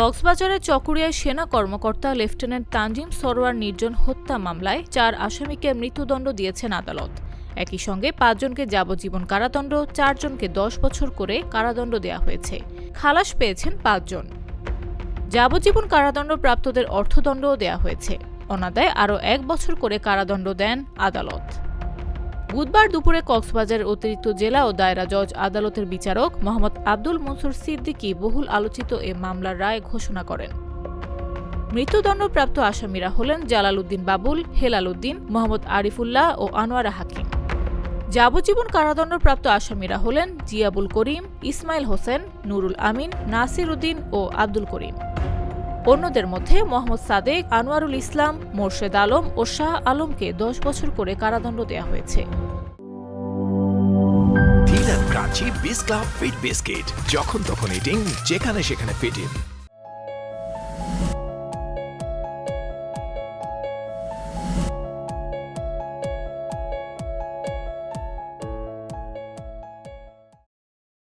কক্সবাজারের চকরিয়ায় সেনা কর্মকর্তা লেফটেন্যান্ট তানজিম সরোয়ার নির্জন হত্যা মামলায় ৪ আসামিকে মৃত্যুদণ্ড দিয়েছেন আদালত। একই সঙ্গে ৫ জনকে যাবজ্জীবন কারাদণ্ড, ৪ জনকে ১০ বছর করে কারাদণ্ড দেওয়া হয়েছে। খালাস পেয়েছেন ৫ জন। যাবজ্জীবন কারাদণ্ডপ্রাপ্তদের অর্থদণ্ডও দেওয়া হয়েছে। অনাদায়ে আরও ১ বছর করে কারাদণ্ড দেন আদালত। বুধবার দুপুরে কক্সবাজারের অতিরিক্ত জেলা ও দায়রা জজ আদালতের বিচারক মোহাম্মদ আব্দুল মনসুর সিদ্দিকী বহুল আলোচিত এ মামলার রায় ঘোষণা করেন। মৃত্যুদণ্ডপ্রাপ্ত আসামিরা হলেন জালাল উদ্দিন বাবুল, হেলাল উদ্দিন, মোহাম্মদ আরিফুল্লাহ ও আনোয়ারা হাকিম। যাবজ্জীবন কারাদণ্ডপ্রাপ্ত আসামিরা হলেন জিয়াবুল করিম, ইসমাইল হোসেন, নুরুল আমিন, নাসির উদ্দিন ও আব্দুল করিম। অন্যদের মধ্যে মোহাম্মদ সাদেক, আনোয়ারুল ইসলাম, মোর্শেদ আলম ও শাহ আলমকে ১০ বছর করে কারাদণ্ড দেওয়া হয়েছে। ক্রাঞ্চি বিস্কুট ফিট বিস্কিট, যখন তখন ইটিং, যেখানে সেখানে ফিটিং।